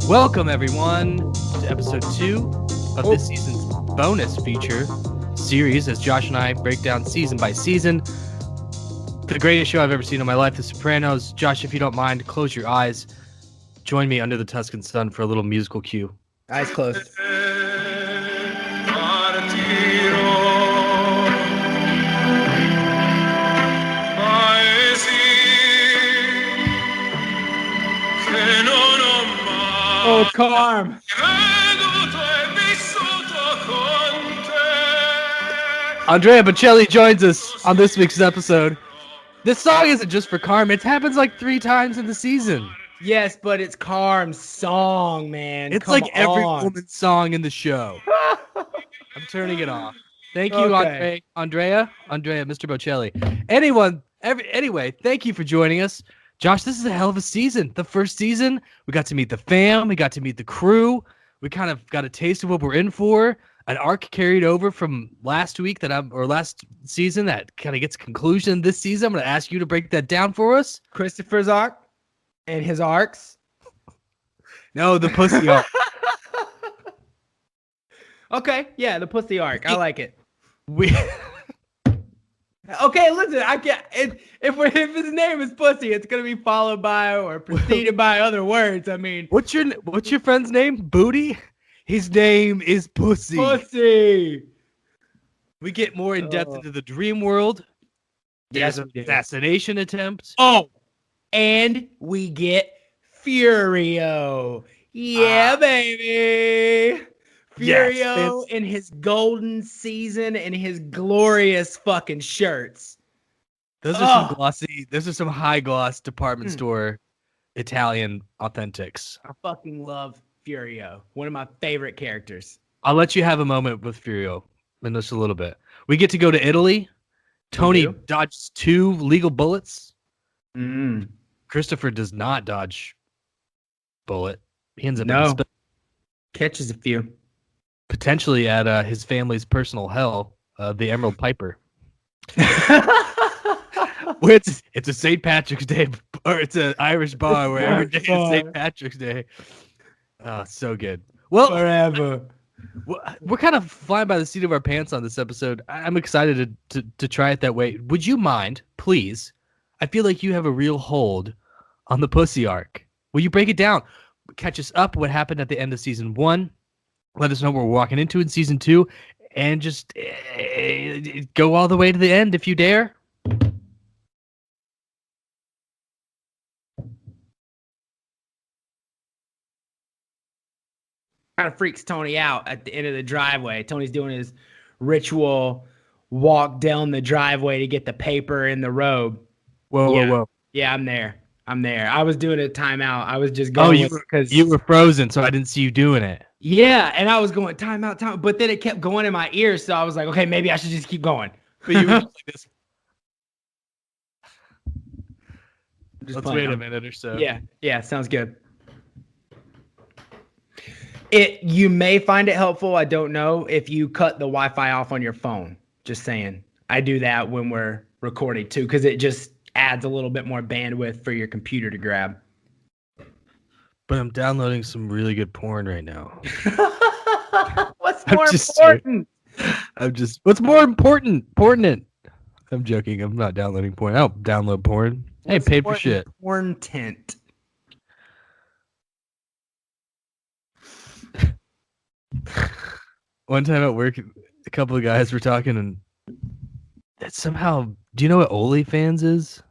Welcome, everyone, to episode 2 of this season's bonus feature series as Josh and I break down season by season the greatest show I've ever seen in my life, The Sopranos. Josh, if you don't mind, close your eyes. Join me under the Tuscan sun for a little musical cue. Eyes closed. Oh, Carm. Andrea Bocelli joins us on this week's episode. This song isn't just for Carm. It happens like 3 times in the season. Yes, but it's Carm's song, man. It's Come like every on. woman's song in the show. I'm turning it off. Thank you, Okay. Andrea, Mr. Bocelli. Anyway, thank you for joining us. Josh, this is a hell of a season. The first season, we got to meet the fam. We got to meet the crew. We kind of got a taste of what we're in for. An arc carried over from last season that kind of gets a conclusion this season. I'm going to ask you to break that down for us. Christopher's arc and his arcs. No, the pussy arc. Okay, yeah, the pussy arc. I like it. We Okay, listen, I can't. If his name is Pussy, it's gonna be followed by or preceded by other words. I mean, what's your friend's name? Booty. His name is Pussy. Pussy. We get more in depth into the dream world. There's an assassination attempt. Oh, and we get Furio. Yeah, baby. Furio in his golden season and his glorious fucking shirts. Those are some high gloss department store Italian authentics. I fucking love Furio. One of my favorite characters. I'll let you have a moment with Furio in just a little bit. We get to go to Italy. Tony dodges 2 legal bullets. Christopher does not dodge bullet. He ends up catches a few. Potentially at his family's personal hell, the Emerald Piper. It's a St. Patrick's Day, or it's an Irish bar where every day is St. Patrick's Day. Oh, so good. Well, forever. We're kind of flying by the seat of our pants on this episode. I'm excited to try it that way. Would you mind, please? I feel like you have a real hold on the pussy arc. Will you break it down? Catch us up what happened at the end of season 1. Let us know what we're walking into in season 2, and just go all the way to the end if you dare. Kind of freaks Tony out at the end of the driveway. Tony's doing his ritual walk down the driveway to get the paper in the robe. Whoa. Yeah, I'm there. I was doing a timeout. I was just going because you were frozen, so I didn't see you doing it. Yeah, and I was going timeout, but then it kept going in my ears, so I was like, okay, maybe I should just keep going. But you were just like this. Let's wait a minute or so. Yeah, sounds good. You may find it helpful, I don't know, if you cut the Wi-Fi off on your phone. Just saying. I do that when we're recording too, because it just adds a little bit more bandwidth for your computer to grab. But I'm downloading some really good porn right now. What's more important? What's more important? I'm joking. I'm not downloading porn. I don't download porn. I ain't paid for shit. Porn tent. One time at work, a couple of guys were talking, and that somehow. Do you know what OnlyFans is?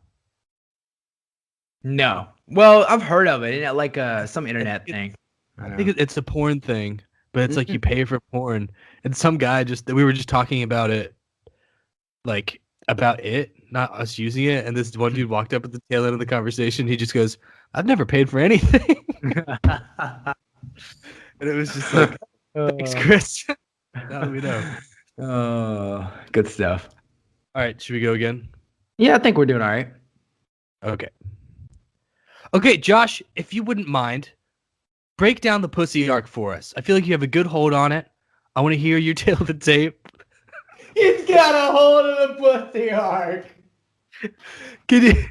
No. Well, I've heard of it. Like some internet thing. I think it's a porn thing, but it's like you pay for porn. And some guy we were just talking about it, like about it, not us using it. And this one dude walked up at the tail end of the conversation. He just goes, "I've never paid for anything." And it was just like, thanks, Chris. Now we know. Oh, good stuff. All right, should we go again? Yeah, I think we're doing all right. Okay, Josh, if you wouldn't mind, break down the pussy arc for us. I feel like you have a good hold on it. I want to hear your tale of the tape. He's got a hold of the pussy arc. Can you,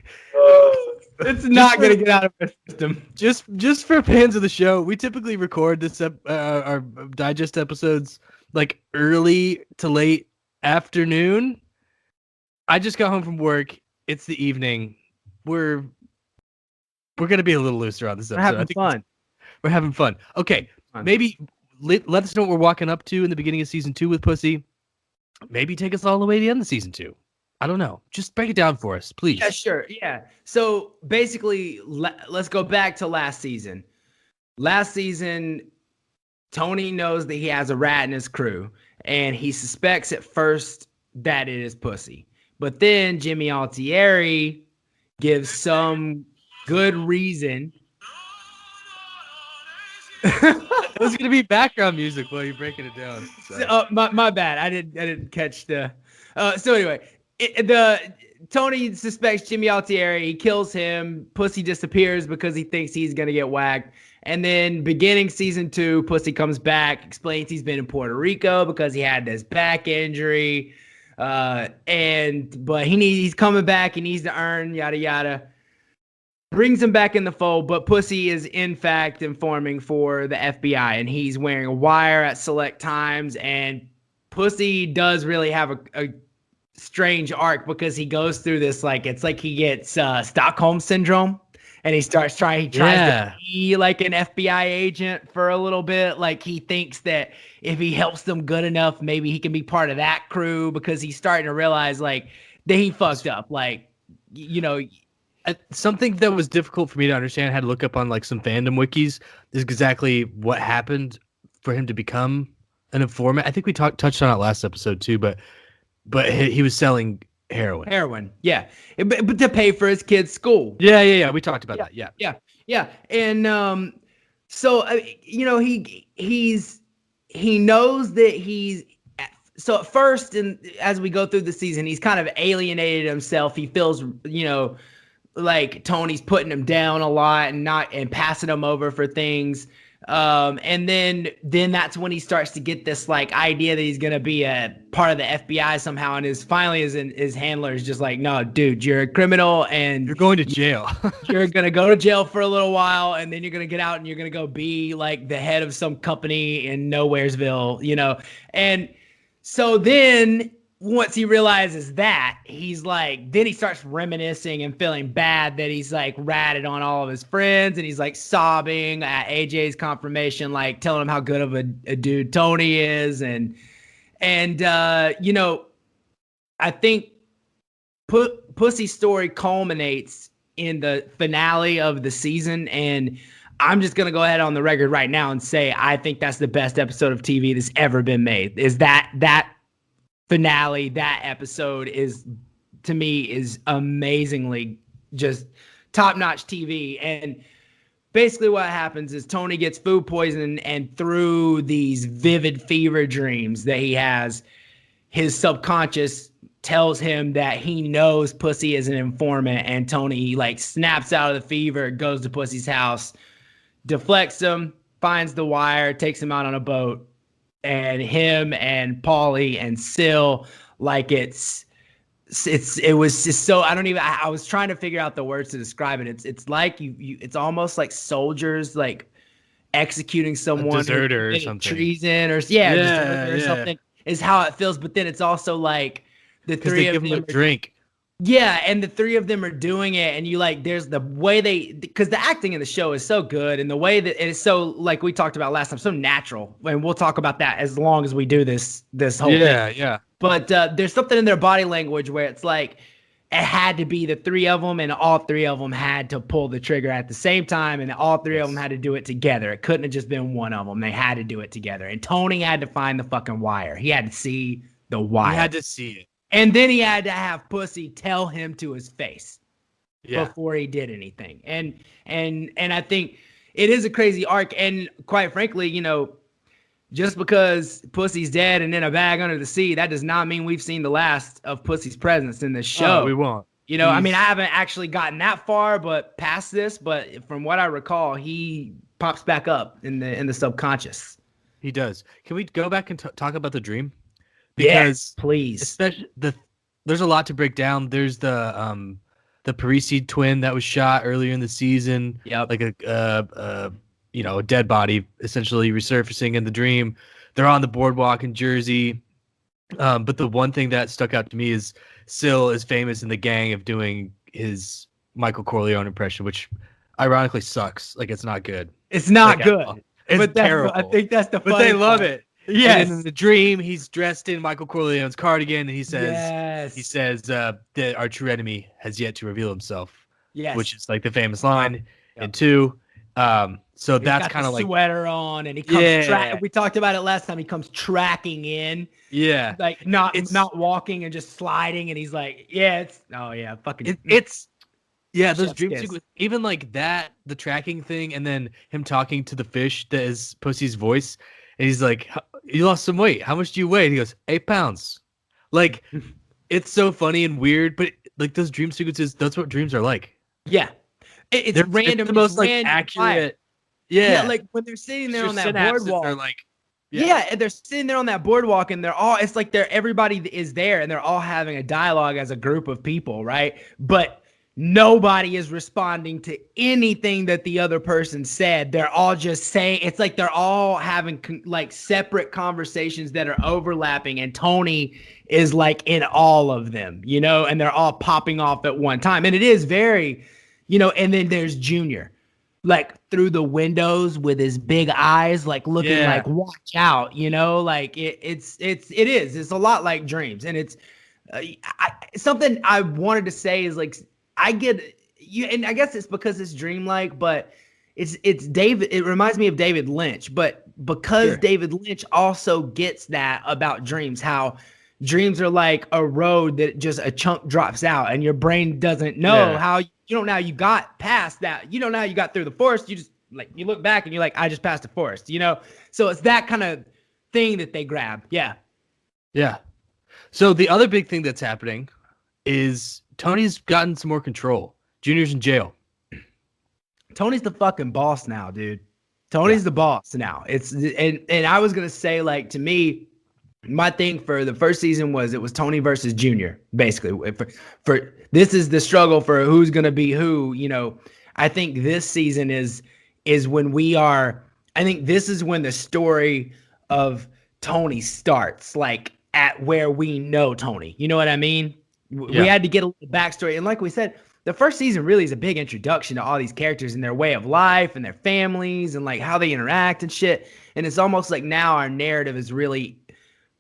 It's not going to get out of my system. just for fans of the show, we typically record this our digest episodes like early to late afternoon. I just got home from work. It's the evening. We're gonna be a little looser on this We're episode. having fun. We're having fun. Okay, maybe let us know what we're walking up to in the beginning of season 2 with Pussy. Maybe take us all the way to the end of season 2. I don't know. Just break it down for us, please. Yeah, sure. Yeah. So basically, let's go back to last season. Last season, Tony knows that he has a rat in his crew, and he suspects at first that it is Pussy. But then Jimmy Altieri gives some good reason. It was gonna be background music while you're breaking it down. So. My bad. I didn't catch the. So anyway, Tony suspects Jimmy Altieri. He kills him. Pussy disappears because he thinks he's gonna get whacked. And then beginning season 2, Pussy comes back, explains he's been in Puerto Rico because he had this back injury. But he's coming back. He needs to earn yada yada. Brings him back in the fold, but Pussy is in fact informing for the FBI, and he's wearing a wire at select times. And Pussy does really have a strange arc because he goes through this, like, it's like he gets Stockholm syndrome, and he tries to be like an FBI agent for a little bit. Like, he thinks that if he helps them good enough, maybe he can be part of that crew, because he's starting to realize like that he fucked up. Like, you know. Something that was difficult for me to understand, I had to look up on like some fandom wikis, is exactly what happened for him to become an informant. I think we touched on it last episode too, but he was selling heroin. Yeah, but to pay for his kid's school. Yeah. We talked about that. Yeah. And so he knows that he's. So at first, and as we go through the season, he's kind of alienated himself. He feels, like Tony's putting him down a lot and passing him over for things. And then that's when he starts to get this like idea that he's going to be a part of the FBI somehow. And his handler is just like, no, dude, you're a criminal and you're going to jail. You're going to go to jail for a little while, and then you're going to get out and you're going to go be like the head of some company in Nowheresville, And so then once he realizes that, he's like, then he starts reminiscing and feeling bad that he's like ratted on all of his friends, and he's like sobbing at AJ's confirmation, like telling him how good of a dude Tony is. And I think Pussy's story culminates in the finale of the season. And I'm just going to go ahead on the record right now and say, I think that's the best episode of TV that's ever been made. Is that finale, that episode is, to me, is amazingly just top-notch TV. And basically what happens is Tony gets food poisoning, and through these vivid fever dreams that he has, his subconscious tells him that he knows Pussy is an informant, and Tony like snaps out of the fever, goes to Pussy's house, deflects him, finds the wire, takes him out on a boat. And him and Paulie and Syl, like it was just so, I was trying to figure out the words to describe it. It's like it's almost like soldiers like executing someone, a deserter or something, treason or something is how it feels. But then it's also like the three of them give him a drink. Yeah, and the three of them are doing it, and you like, there's the way because the acting in the show is so good, and the way that it is so, like we talked about last time, so natural. And we'll talk about that as long as we do this whole thing. Yeah. But there's something in their body language where it's like it had to be the three of them, and all three of them had to pull the trigger at the same time, and all three of them had to do it together. It couldn't have just been one of them. They had to do it together. And Tony had to find the fucking wire. He had to see the wire. He had to see it. And then he had to have Pussy tell him to his face before he did anything. And I think it is a crazy arc. And quite frankly, just because Pussy's dead and in a bag under the sea, that does not mean we've seen the last of Pussy's presence in this show. Oh, we won't. I mean, I haven't actually gotten that far, but past this. But from what I recall, he pops back up in the subconscious. He does. Can we go back and talk about the dream? Yes, Because please. especially there's a lot to break down. There's the Parisi twin that was shot earlier in the season, Yep. like a dead body essentially resurfacing in the dream. They're on the boardwalk in Jersey. But the one thing that stuck out to me is Syl is famous in the gang of doing his Michael Corleone impression, which ironically sucks. Like it's not good. It's Like not at all. good. It's But I terrible. think that's the But they funny love part. it. And then in Yes. the dream, he's dressed in Michael Corleone's cardigan, and he Yes. says that our true enemy has yet to reveal himself, which Yes. is like the famous line in Yep. 2. So He's that's got the kind of like, sweater on and he comes yeah, we talked about it last time. He comes tracking in, yeah. like It's not walking and just sliding, and he's like, yeah, it's oh yeah, fucking it's yeah, those chef's dream kiss. sequences, even like that, the tracking thing, and then him talking to the fish that is Pussy's voice, and he's like, "You lost some weight. How much do you weigh?" And he goes, 8 pounds. Like, it's so funny and weird, but like those dream sequences, that's what dreams are like. Yeah. It's They're random. it's the It's most like random accurate. Yeah, Yeah, like when they're sitting there your on that synapses are boardwalk. like, yeah, Yeah, and they're sitting there on that boardwalk and it's like everybody is there and they're all having a dialogue as a group of people, right? But nobody is responding to anything that the other person said. They're all just saying, it's like they're all having like separate conversations that are overlapping, and Tony is like in all of them, and they're all popping off at one time. And it is very, and then there's Junior, like through the windows with his big eyes, like looking yeah, like watch out, like it's a lot like dreams. And it's something I wanted to say is like, I get you, and I guess it's because it's dreamlike, but it's David. It reminds me of David Lynch, but because sure, David Lynch also gets that about dreams, how dreams are like a road that just a chunk drops out, and your brain doesn't know yeah, how you don't know how you got past that. You don't know how you got through the forest. You just like you look back and you're like, I just passed the forest. So it's that kind of thing that they grab. Yeah. yeah. So the other big thing that's happening is Tony's gotten some more control. Junior's in jail. Tony's the fucking boss now, dude. Tony's the boss now. And I was gonna say, like, to me, my thing for the first season was it was Tony versus Junior, basically. For this is the struggle for who's gonna be who. I think this season is when I think this is when the story of Tony starts, like at where we know Tony. You know what I mean? We Yeah. had to get a little backstory, and like we said, the first season really is a big introduction to all these characters and their way of life and their families and like how they interact and shit. And it's almost like now our narrative is really,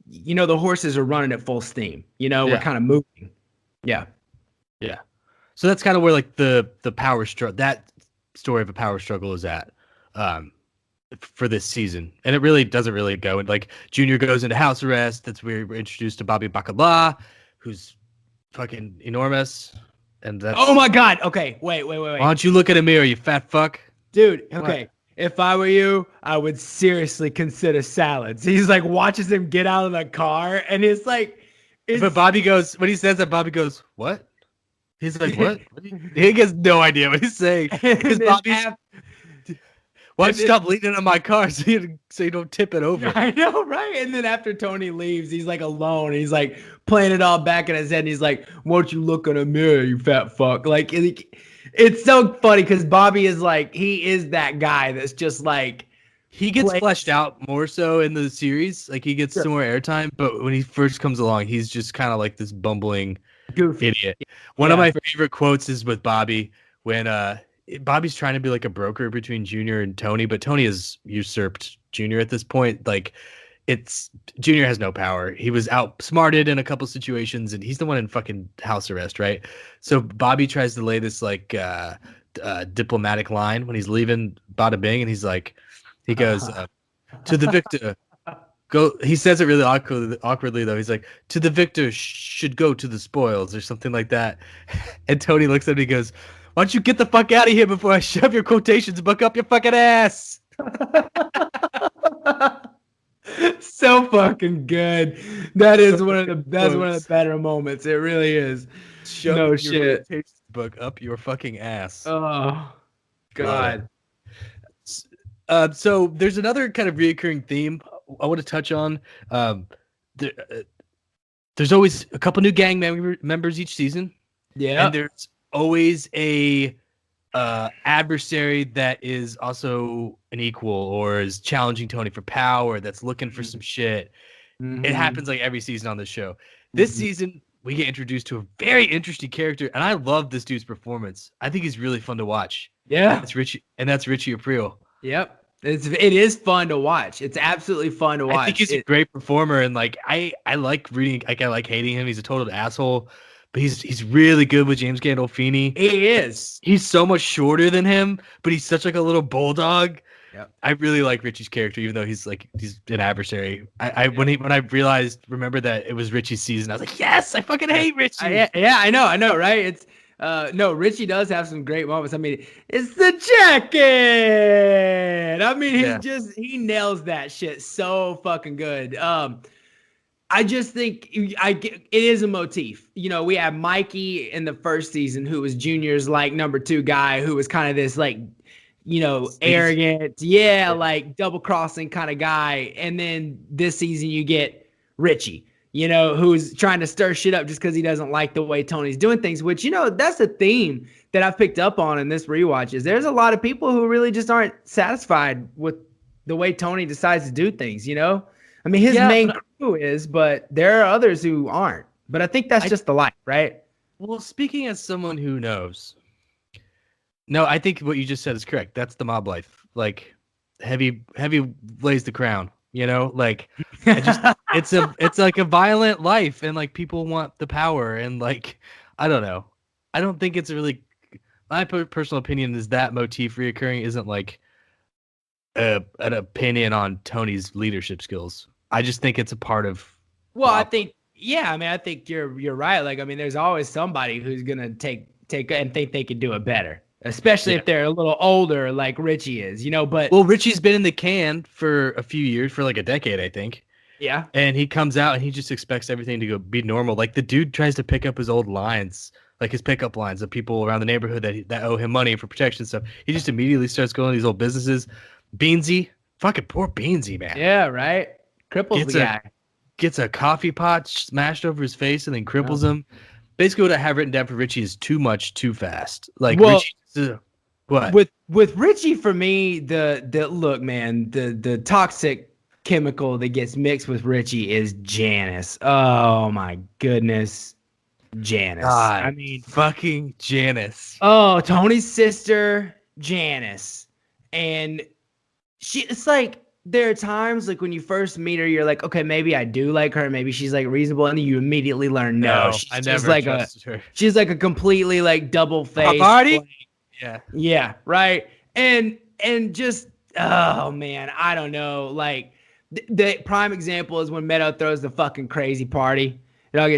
the horses are running at full steam. We're kind of moving. Yeah. Yeah. So that's kind of where like the power struggle, that story of a power struggle is at for this season. And it really doesn't really go. And like Junior goes into house arrest. That's where we're introduced to Bobby Bacala, who's fucking enormous. And that's, oh my God. Okay. Wait. why don't you look at a mirror, you fat fuck? Dude. Okay. What? If I were you, I would seriously consider salads. He's like watches him get out of the car, and it's like, but Bobby goes, when he says that, Bobby goes, what? He's like, what? He has no idea what he's saying. Because Bobby's, why don't you stop leaning on my car so you don't tip it over? I know, right? And then after Tony leaves, he's like alone. He's like playing it all back in his head. And he's like, won't you look in a mirror, you fat fuck? Like, it's so funny because Bobby is like, he is that guy that's just like, he gets fleshed out more so in the series. Like he gets some more airtime, but when he first comes along, he's just kind of like this bumbling goofy idiot. One of my favorite quotes is with Bobby when Bobby's trying to be like a broker between Junior and Tony, but Tony has usurped Junior at this point. Like Junior has no power. He was outsmarted in a couple situations, and he's the one in fucking house arrest, right? So Bobby tries to lay this like diplomatic line when he's leaving Bada Bing, and he's like, he goes to the victor. Go. He says it really awkwardly though. He's like, to the victor should go to the spoils or something like that. And Tony looks at him and he goes, why don't you get the fuck out of here before I shove your quotations book up your fucking ass? So fucking good. That is one of the better moments. It really is. Shove your quotations book up your fucking ass. Oh God. So there's another kind of reoccurring theme I want to touch on. There, there's always a couple new gang members each season, and Yeah. there's always a adversary that is also an equal or is challenging Tony for power. That's looking for some shit. It happens like every season on this show. This season, we get introduced to a very interesting character, and I love this dude's performance. I think he's really fun to watch. Yeah. That's Richie Aprile. Yep. It is fun to watch. It's absolutely fun to watch. I think he's a great performer, and like I like reading, like I like hating him. He's a total asshole, but he's really good with James Gandolfini. He is. He's so much shorter than him, but he's such like a little bulldog. Yep. I really like Richie's character, even though he's an adversary. When I remembered that it was Richie's season, I was like, yes, I fucking hate Richie. Yeah, I know, right? It's no, Richie does have some great moments. I mean, it's the jacket. I mean, he nails that shit so fucking good. I just think it is a motif. You know, we have Mikey in the first season, who was Junior's like number 2 guy, who was kind of this like, you know, arrogant, like double crossing kind of guy. And then this season you get Richie, you know, who's trying to stir shit up just because he doesn't like the way Tony's doing things, which, you know, that's a theme that I've picked up on in this rewatch is there's a lot of people who really just aren't satisfied with the way Tony decides to do things, you know? I mean, his main crew is, but there are others who aren't. But I think that's just the life, right? Well, speaking as someone who knows, no, I think what you just said is correct. That's the mob life. Like, heavy lays the crown. You know, like, it's like a violent life, and like people want the power, and like, I don't know. I don't think it's really. My personal opinion is that motif reoccurring isn't like an opinion on Tony's leadership skills. I just think it's a part of. Well, I think I think you're right. Like, I mean, there's always somebody who's gonna take and think they could do it better, especially if they're a little older, like Richie is. You know, but Richie's been in the can for a few years, for like a decade, I think. Yeah, and he comes out and he just expects everything to be normal. Like the dude tries to pick up his old lines, like his pickup lines of people around the neighborhood that owe him money for protection stuff. He just immediately starts going to these old businesses. Beansy, fucking poor Beansy, man. Yeah, right. Cripples the guy. Gets a coffee pot smashed over his face and then cripples him. Basically, what I have written down for Richie is too much, too fast. Like, Richie, what? With Richie, for me, the look, man, the toxic chemical that gets mixed with Richie is Janice. Oh my goodness, Janice. God, I mean, fucking Janice. Oh, Tony's sister, Janice, and it's like. There are times like when you first meet her, you're like, okay, maybe I do like her. Maybe she's like reasonable. And then you immediately learn, no, she's like she's like a completely like double face. Like, yeah. Right. And just, oh man, I don't know. Like the prime example is when Meadow throws the fucking crazy party.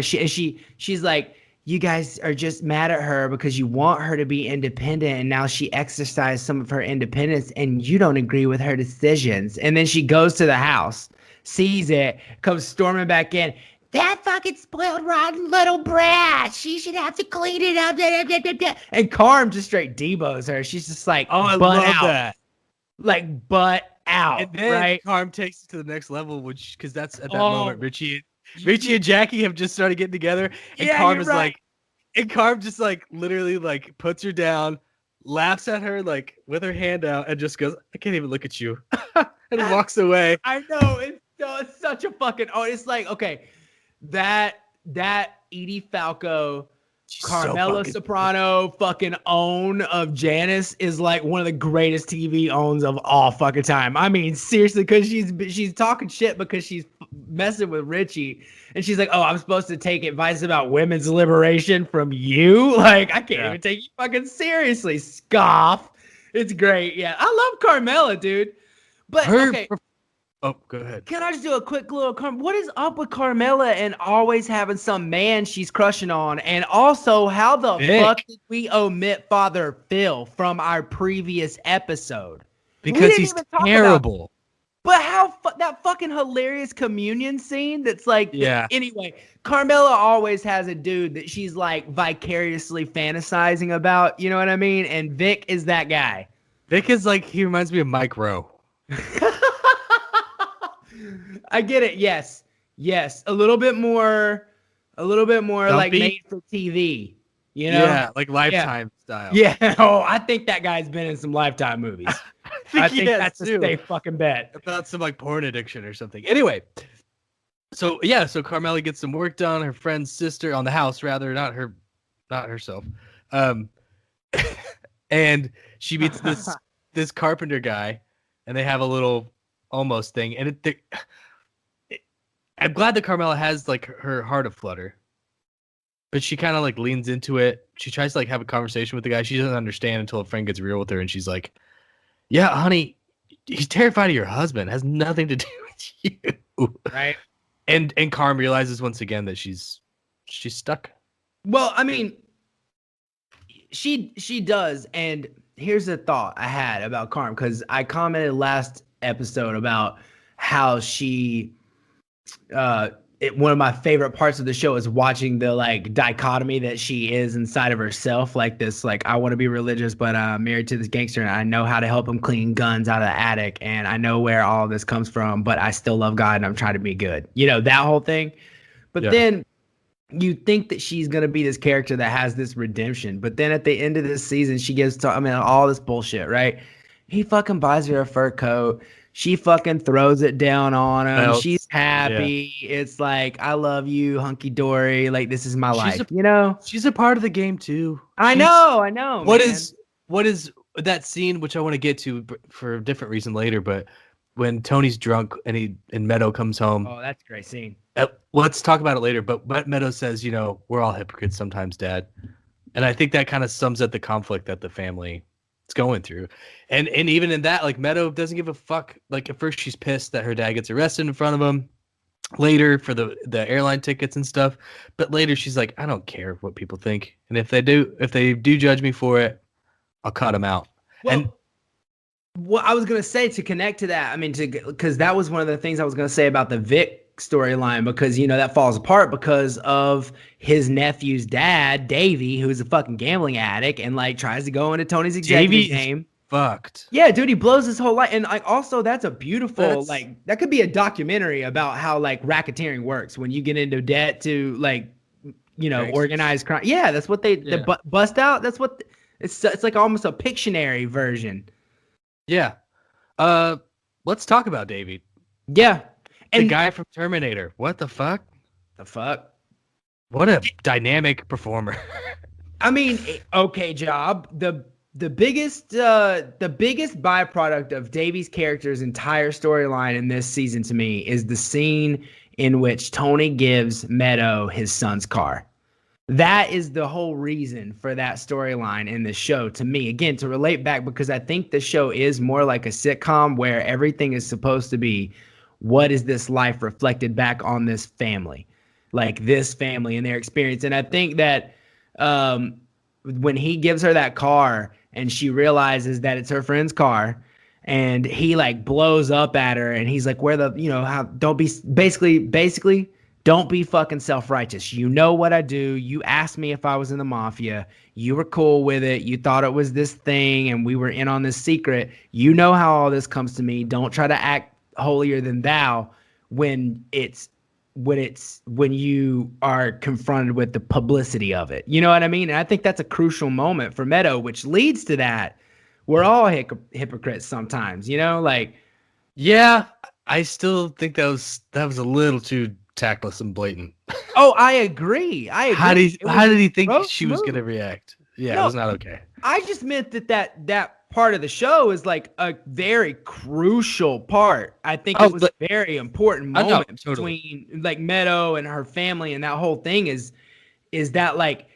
She's like, you guys are just mad at her because you want her to be independent, and now she exercised some of her independence and you don't agree with her decisions. And then she goes to the house, sees it, comes storming back in. That fucking spoiled, rotten little brat. She should have to clean it up. And Carm just straight debos her. She's just like, oh, I love that. Like, butt out. And then right? Carm takes it to the next level, because that's at that moment Richie and Jackie have just started getting together, and Carm is like, and Carm just like literally like puts her down, laughs at her like with her hand out, and just goes, "I can't even look at you," and walks away. I know it's such a fucking. Oh, it's like, okay, that Edie Falco, Carmela Soprano fucking own of Janice is like one of the greatest TV owns of all fucking time. I mean, seriously, because she's talking shit because she's messing with Richie, and she's like, oh, I'm supposed to take advice about women's liberation from you? Like, I can't even take you fucking seriously. Scoff. It's great. Yeah, I love Carmela, dude. But okay. Oh, go ahead. Can I just do a quick little what is up with Carmela and always having some man she's crushing on? And also, how the fuck did we omit Father Phil from our previous episode? Because he's terrible. But how that fucking hilarious communion scene that's like, anyway, Carmela always has a dude that she's like vicariously fantasizing about, you know what I mean? And Vic is that guy. Vic is like, he reminds me of Mike Rowe. I get it. Yes. Yes. A little bit more like Dumpy? made for TV, you know? Yeah, like Yeah. Lifetime style. Yeah. Oh, I think that guy's been in some Lifetime movies. I I think he think has that's a too. safe fucking bet. About some like porn addiction or something. Anyway, so yeah, so Carmela gets some work done. Her friend's sister on the house, rather, not herself. Um, and she meets this carpenter guy, and they have a little almost thing. And I'm glad that Carmela has like her heart aflutter, but she kind of like leans into it. She tries to like have a conversation with the guy. She doesn't understand until a friend gets real with her, and she's like, "Yeah, honey, he's terrified of your husband. It has nothing to do with you." Right. And Carm realizes once again that she's stuck. Well, I mean, she does. And here's a thought I had about Carm, because I commented last episode about how she one of my favorite parts of the show is watching the like dichotomy that she is inside of herself, like this, like, I want to be religious, but I'm married to this gangster and I know how to help him clean guns out of the attic, and I know where all this comes from, but I still love God and I'm trying to be good, that whole thing. But then you think that she's gonna be this character that has this redemption, but then at the end of this season, she gives to, I mean, all this bullshit, right? He fucking buys her a fur coat. She fucking throws it down on him. She's happy. Yeah. It's like, I love you, hunky dory. Like, this is my life. She's a part of the game too. I know. What is that scene, which I want to get to for a different reason later, but when Tony's drunk and Meadow comes home. Oh, that's a great scene. Let's talk about it later. But Meadow says, we're all hypocrites sometimes, Dad. And I think that kind of sums up the conflict that the family is going through. And even in that, like, Meadow doesn't give a fuck. Like, at first she's pissed that her dad gets arrested in front of him. Later for the airline tickets and stuff. But later she's like, I don't care what people think. And if they do judge me for it, I'll cut them out. Well, and what I was going to say to connect to that, I mean, because that was one of the things I was going to say about the Vic storyline, because that falls apart because of his nephew's dad, Davey, who's a fucking gambling addict and like tries to go into Tony's executive game. Fucked. Yeah, dude, he blows his whole life. And like, also, that's a beautiful, like, that could be a documentary about how like racketeering works when you get into debt to like, organized crime. Yeah, that's what they bust out. That's what it's like, almost a Pictionary version. Yeah. Let's talk about Davey. Yeah. And the guy from Terminator. What the fuck? What a dynamic performer. I mean, okay, Job. The biggest byproduct of Davey's character's entire storyline in this season to me is the scene in which Tony gives Meadow his son's car. That is the whole reason for that storyline in the show to me. Again, to relate back, because I think the show is more like a sitcom where everything is supposed to be, what is this life reflected back on this family, like this family and their experience. And I think that when he gives her that car and she realizes that it's her friend's car, and he like blows up at her and he's like, where the, how, don't be, basically, don't be fucking self-righteous. You know what I do. You asked me if I was in the mafia. You were cool with it. You thought it was this thing and we were in on this secret. You know how all this comes to me. Don't try to act holier than thou when you are confronted with the publicity of it. You know what I mean? And I think that's a crucial moment for Meadow, which leads to that. We're all hypocrites sometimes, like. Yeah, I still think that was a little too tactless and blatant. Oh, I agree. How did he think she was going to react? Yeah, no, it was not okay. I just meant that part of the show is like a very crucial part. I think it was a very important moment between like Meadow and her family, and that whole thing is that like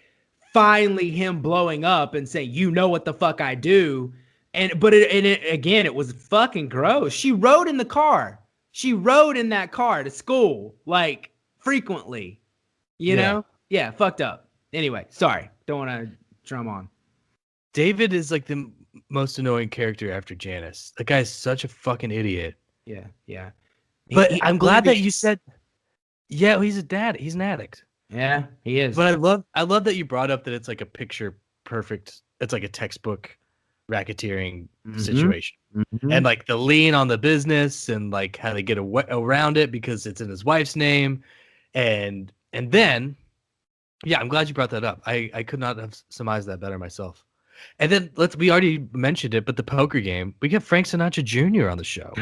finally him blowing up and saying, you know what the fuck I do. But it was fucking gross. She rode in the car. She rode in that car to school, like, frequently, you know? Yeah, fucked up. Anyway, sorry. Don't want to drum on. David is like the most annoying character after Janice. That guy's such a fucking idiot. Yeah. But I'm glad that you said, yeah, he's a dad. He's an addict. Yeah, he is. But I love that you brought up that it's like a picture perfect. It's like a textbook racketeering situation. and like the lien on the business and like how they get around it because it's in his wife's name, and then yeah, I'm glad you brought that up. I could not have surmised that better myself. And then we already mentioned it, but the poker game, we get Frank Sinatra Jr. on the show.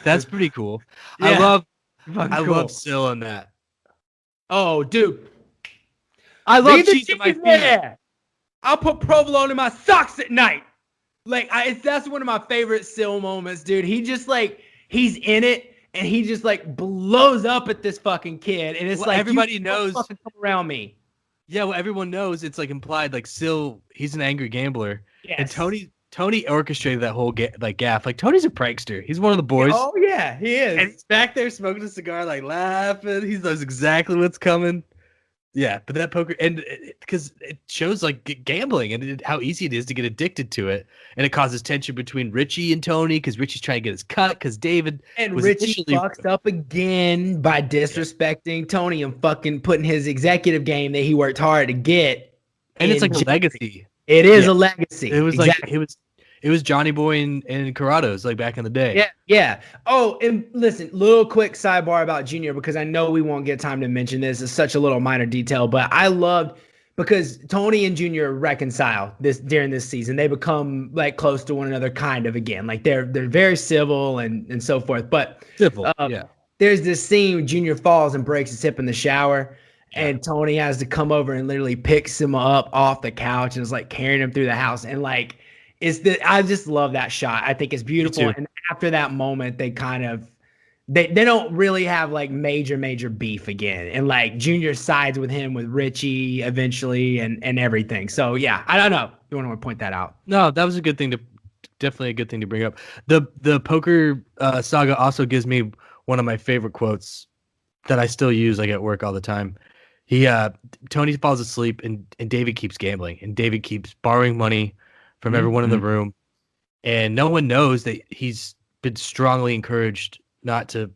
That's pretty cool. Yeah, I fucking love cool. Sil in that. Oh, dude, I love leave the cheese in my cheese feet. there. I'll put provolone in my socks at night. Like, that's one of my favorite Sil moments, dude. He just like he's in it and he just like blows up at this fucking kid, and it's like everybody knows. Fucking come around me. Yeah, well, everyone knows it's like implied. Like Sil, he's an angry gambler, Yes. and Tony orchestrated that whole gaff. Like Tony's a prankster. He's one of the boys. Oh yeah, he is. And he's back there smoking a cigar, like laughing. He knows exactly what's coming. Yeah, but that poker, and because it shows like gambling and how easy it is to get addicted to it, and it causes tension between Richie and Tony because Richie's trying to get his cut because David and Richie fucks up again by disrespecting Tony and fucking putting his executive game that he worked hard to get. And it's like a legacy. It is a legacy. It was like it was Johnny Boy and Corrado's like back in the day. Yeah, yeah. Oh, and listen, little quick sidebar about Junior because I know we won't get time to mention this. It's such a little minor detail, but I loved because Tony and Junior reconcile during this season. They become like close to one another, kind of again. Like they're very civil and so forth. But civil, yeah. There's this scene where Junior falls and breaks his hip in the shower. And Tony has to come over and literally picks him up off the couch and is like carrying him through the house. And like, I just love that shot. I think it's beautiful. And after that moment, they kind of, they don't really have like major beef again. And like Junior sides with him with Richie eventually and everything. So yeah, I don't know. You want to point that out? No, that was definitely a good thing to bring up. The poker saga also gives me one of my favorite quotes that I still use like at work all the time. Tony falls asleep and David keeps gambling and David keeps borrowing money from everyone in the room, and no one knows that he's been strongly encouraged not to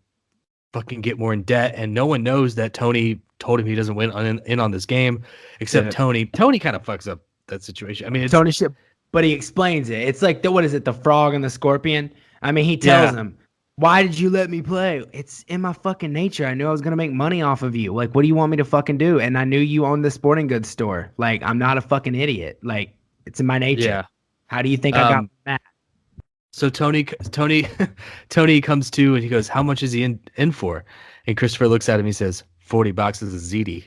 fucking get more in debt, and no one knows that Tony told him he doesn't win in on this game, except Tony. Tony kind of fucks up that situation. I mean, it's Tony shit, but he explains it. It's like what is it? The frog and the scorpion. I mean, he tells him, "Why did you let me play? It's in my fucking nature. I knew I was gonna make money off of you. Like, what do you want me to fucking do? And I knew you owned the sporting goods store. Like, I'm not a fucking idiot. Like, it's in my nature. Yeah. How do you think I got that?" So Tony comes to and he goes, "How much is he in for?" And Christopher looks at him. He says, "40 boxes of ZD."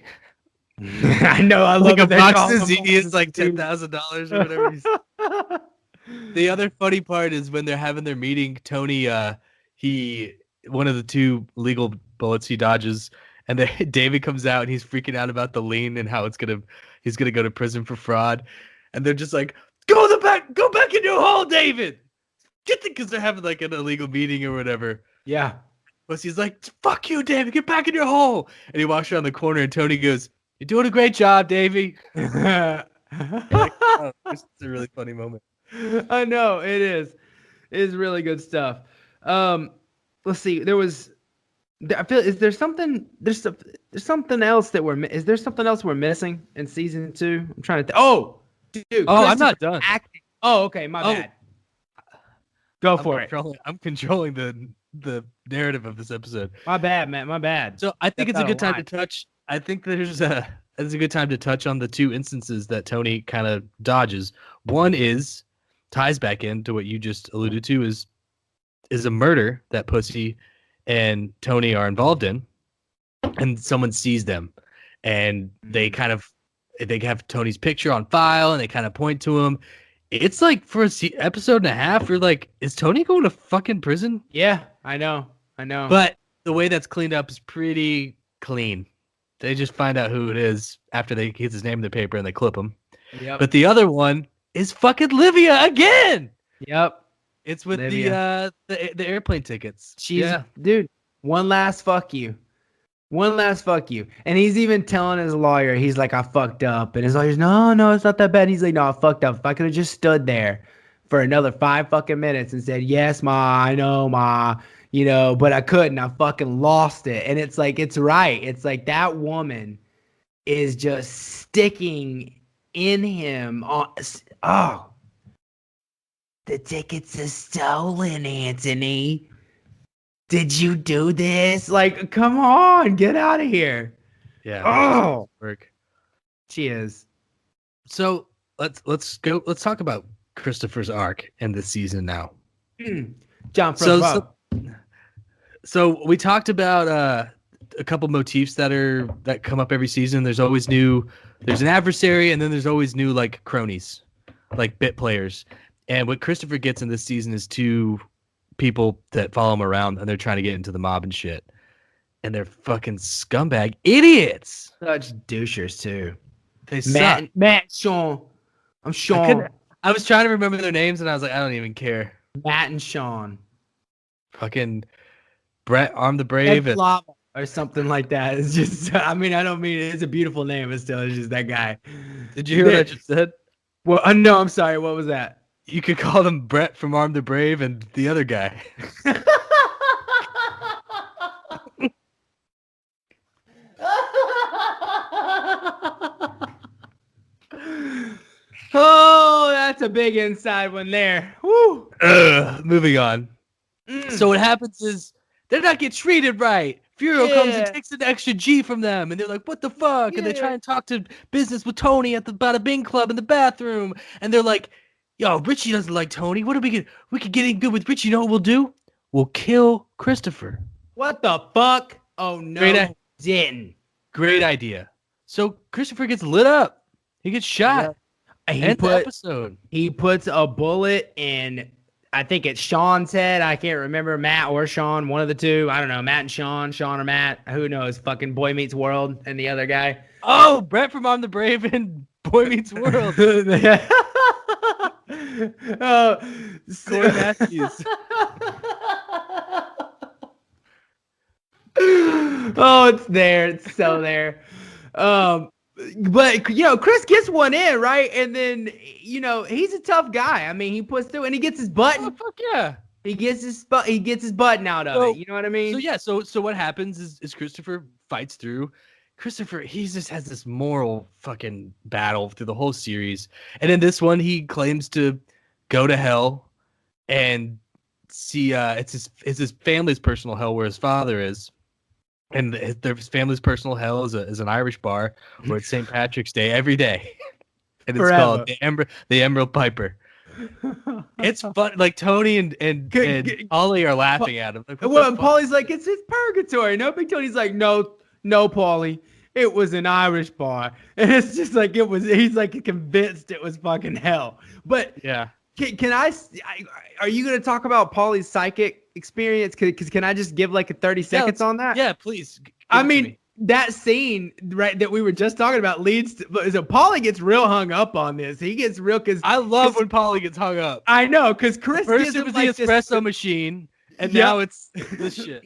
I know. I love like a box of ZD is like $10,000 or whatever. The other funny part is when they're having their meeting, Tony, one of the two legal bullets he dodges, and then David comes out and he's freaking out about the lien and how he's gonna go to prison for fraud, and they're just like, go back in your hole, David. Because they're having like an illegal meeting or whatever. Yeah. But he's like, "Fuck you, David, get back in your hole." And he walks around the corner and Tony goes, "You're doing a great job, Davey." Like, oh, it's a really funny moment. I know it is. It is really good stuff. Let's see. I feel there's something else we're missing in season 2. I'm trying to. Oh, dude. Oh, I'm not done. Oh, okay. My bad. Go for it. I'm controlling the narrative of this episode. My bad, man. My bad. So I think it's a good time to touch. I think it's a good time to touch on the two instances that Tony kind of dodges. One ties back into what you just alluded to is a murder that Pussy and Tony are involved in, and someone sees them, and they have Tony's picture on file, and they kind of point to him. It's like for episode and a half, you're like, is Tony going to fucking prison? Yeah, I know. But the way that's cleaned up is pretty clean. They just find out who it is after they get his name in the paper and they clip him. Yep. But the other one is fucking Livia again. Yep. It's with the airplane tickets. Dude, one last fuck you. And he's even telling his lawyer, he's like, "I fucked up." And his lawyer's, no, it's not that bad. He's like, "No, I fucked up. If I could have just stood there for another 5 fucking minutes and said, 'Yes, ma, I know, ma,' but I couldn't. I fucking lost it." And it's like, it's right. It's like that woman is just sticking in him. The tickets are stolen, Anthony. Did you do this? Like, come on, get out of here. Yeah. Oh, Work. cheers. So let's go. Let's talk about Christopher's arc in this season now. John So Favreau. so we talked about a couple motifs that come up every season. There's an adversary, and then there's always new like cronies, like bit players. And what Christopher gets in this season is two people that follow him around, and they're trying to get into the mob and shit. And they're fucking scumbag idiots. Such douchers too. They suck. Matt, Sean. I'm Sean. I was trying to remember their names, and I was like, I don't even care. Matt and Sean. Fucking Brett, Arm the Brave, and Lava or something like that. It's just, I mean, I don't mean it's a beautiful name, but still, it's just that guy. did you hear what I just said? Well, no, I'm sorry. What was that? You could call them Brett from Arm the Brave and the other guy. Oh, that's a big inside one there. Woo. Moving on. So what happens is they're not getting treated right. Furio comes and takes an extra G from them, and they're like, "What the fuck?" And they try and talk to business with Tony at the Bada Bing Club in the bathroom, and they're like, "Yo, Richie doesn't like Tony. What do we get? We could get in good with Richie. You know what we'll do? We'll kill Christopher." What the fuck? Oh no, didn't. Great idea. So Christopher gets lit up. He gets shot. Yeah. He puts a bullet in, I think it's Sean's head. I can't remember, Matt or Sean, one of the two. I don't know, Matt and Sean or Matt. Who knows? Fucking Boy Meets World and the other guy. Oh, Brett from I'm the Brave and Boy Meets World. Oh, Corey Matthews. Oh, it's there. It's so there. But Chris gets one in, right? And then he's a tough guy. I mean, he puts through and he gets his button. Oh, fuck yeah. He gets his button out of it. You know what I mean? So what happens is Christopher fights through. Christopher, he just has this moral fucking battle through the whole series. And in this one, he claims to go to hell and see it's his family's personal hell where his father is. And their family's personal hell is an Irish bar where it's St. Patrick's Day every day. And it's called the Emerald Piper. It's fun. Like Tony and Ollie are laughing at him. Like, and Paulie's like, it's his purgatory. No, Big Tony's like, no, Paulie. It was an Irish bar. And it's just like he's like convinced it was fucking hell. But yeah. Are you going to talk about Paulie's psychic experience? Because can I just give like a 30 seconds on that? Yeah, please. I mean, that scene right that we were just talking about leads to, so Paulie gets real hung up on this. He gets real because I love when Paulie gets hung up. I know because Chris first gives it him was like the espresso machine, and now it's this shit.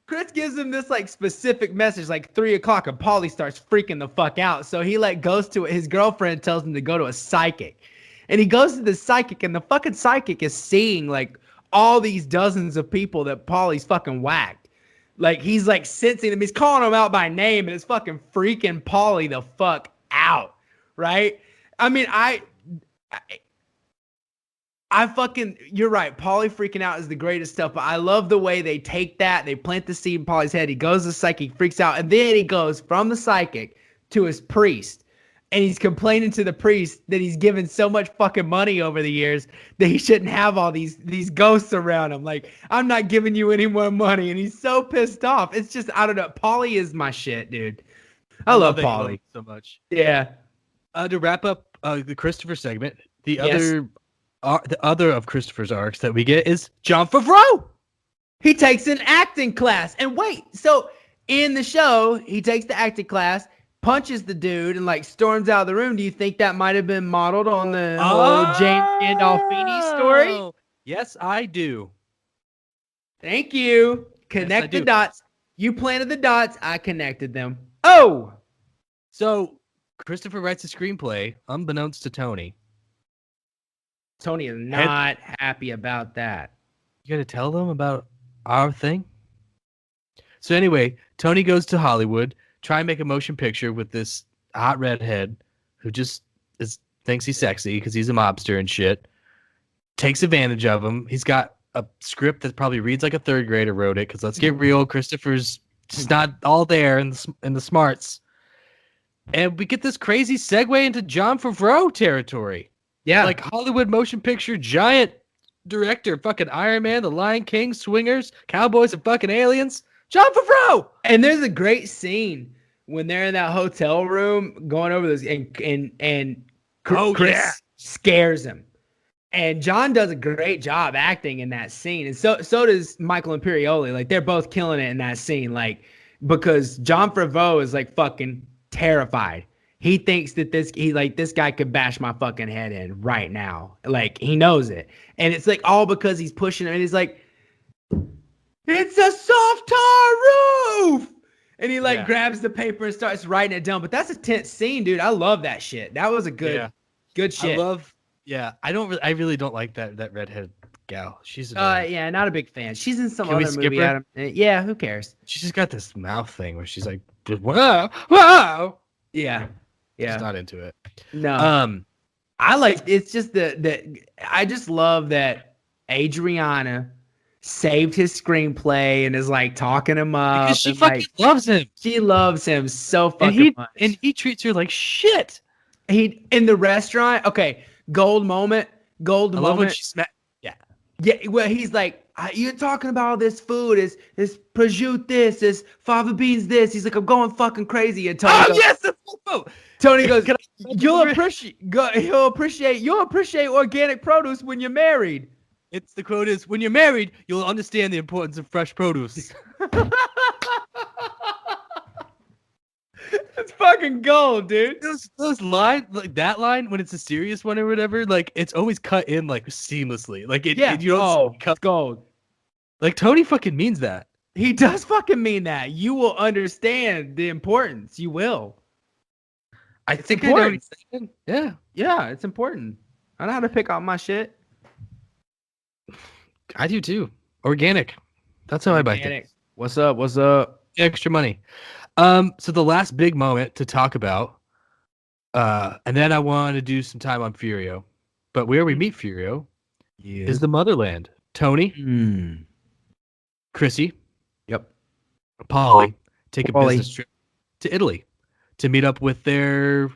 Chris gives him this like specific message, like 3:00, and Paulie starts freaking the fuck out. So he like goes to his girlfriend, tells him to go to a psychic. And he goes to the psychic, and the fucking psychic is seeing like all these dozens of people that Paulie's fucking whacked. Like he's like sensing them. He's calling them out by name, and it's fucking freaking Paulie the fuck out, right? I mean, I fucking, you're right. Paulie freaking out is the greatest stuff, but I love the way they take that. They plant the seed in Paulie's head. He goes to the psychic, freaks out, and then he goes from the psychic to his priest. And he's complaining to the priest that he's given so much fucking money over the years that he shouldn't have all these ghosts around him. Like, I'm not giving you any more money. And he's so pissed off. It's just, I don't know. Paulie is my shit, dude. I love Paulie so much. Yeah. To wrap up the Christopher segment, the other of Christopher's arcs that we get is John Favreau. He takes an acting class. And wait, so in the show, he takes the acting class, punches the dude, and like storms out of the room. Do you think that might have been modeled on the whole James Gandolfini story? Yes, I do. Thank you. Connect the dots. You planted the dots. I connected them. Oh! So Christopher writes a screenplay, unbeknownst to Tony. Tony is not happy about that. You got to tell them about our thing? So anyway, Tony goes to Hollywood, try and make a motion picture with this hot redhead who just thinks he's sexy because he's a mobster and shit. takes advantage of him. He's got a script that probably reads like a third grader wrote it. Because let's get real, Christopher's just not all there in the smarts. And we get this crazy segue into Jon Favreau territory. Yeah. Like Hollywood motion picture giant director, fucking Iron Man, The Lion King, Swingers, Cowboys, and fucking Aliens. Jon Favreau. And there's a great scene when they're in that hotel room going over this, and Chris scares him. And John does a great job acting in that scene. And so does Michael Imperioli. Like, they're both killing it in that scene. Like, because Jon Favreau is like fucking terrified. He thinks that this guy could bash my fucking head in right now. Like, he knows it. And it's like all because he's pushing him. And he's like, it's a soft tar roof. And he grabs the paper and starts writing it down. But that's a tense scene, dude. I love that shit. That was a good shit. I really don't like that redhead gal. She's not a big fan. She's in some Can we other skip movie. her? Yeah, who cares? She's just got this mouth thing where she's like, whoa, whoa. Yeah. She's not into it. No. I like, it's just I just love that Adriana saved his screenplay and is like talking him up. Because she fucking loves him. She loves him so fucking much. And he treats her like shit. He in the restaurant. Okay, gold moment. I love when she Yeah. Well, he's like, you're talking about all this food. Is prosciutto this? Is fava beans this? He's like, I'm going fucking crazy. And Tony goes, yes, that's food. Tony goes, you'll appreciate organic produce when you're married. It's the quote is, when you're married, you'll understand the importance of fresh produce. It's fucking gold, dude. Those lines, like that line, when it's a serious one or whatever, like it's always cut in like seamlessly. Like you don't cut gold. Like Tony fucking means that. He does fucking mean that. You will understand the importance. You will. I think I know what he's saying. Yeah. Yeah, it's important. I know how to pick out my shit. I do too. Organic. That's how I buy things. What's up? Extra money. So the last big moment to talk about, and then I want to do some time on Furio. But where we meet Furio is the motherland. Tony, Chrissy, Polly take a business trip to Italy to meet up with their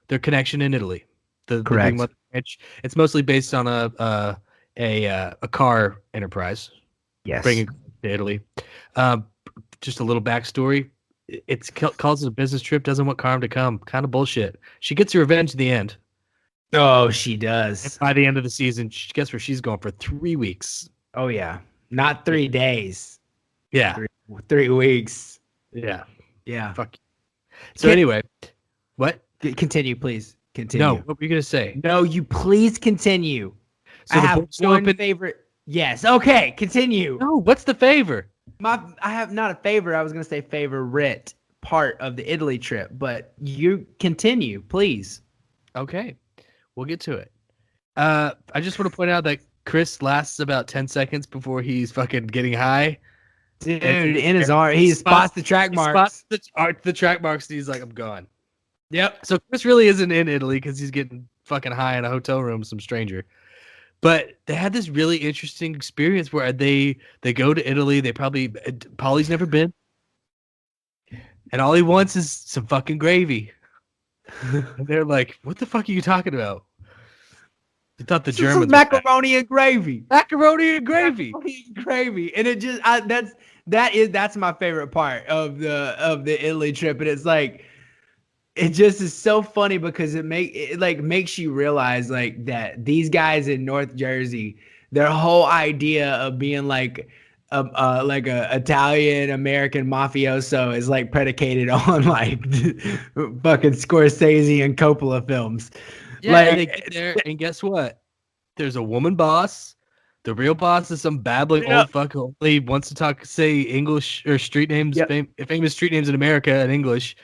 connection in Italy. The Big Mother Ranch. It's mostly based on a car enterprise. Yes, bringing to Italy. Just a little backstory. It's calls it a business trip. Doesn't want Carm to come. Kind of bullshit. She gets her revenge in the end. Oh, she does. And by the end of the season, guess where she's going for 3 weeks. Oh yeah, not 3 days. Yeah, 3 weeks. Yeah. Fuck. So anyway, what? Continue, please. Continue. No, what were you gonna say? No, you please continue. So I have one favorite. Yes. Okay. Continue. No, what's the favor? I have not a favorite. I was gonna say favorite part of the Italy trip, but you continue, please. Okay, we'll get to it. I just want to point out that Chris lasts about 10 seconds before he's fucking getting high. Dude, in his arm, he spots the track marks. The track marks, and he's like, I'm gone. Yep. So Chris really isn't in Italy because he's getting fucking high in a hotel room with some stranger. But they had this really interesting experience where they go to Italy. Polly's never been. And all he wants is some fucking gravy. And they're like, what the fuck are you talking about? They thought the Germans macaroni and gravy. Macaroni and gravy. Macaroni and gravy. And it just that's my favorite part of the Italy trip. And it's like, it just is so funny because it makes you realize like that these guys in North Jersey, their whole idea of being like a Italian American mafioso is like predicated on like fucking Scorsese and Coppola films. Yeah, like, they get there and guess what? There's a woman boss. The real boss is some babbling old fuck who only wants to say English or street names, famous street names in America in English.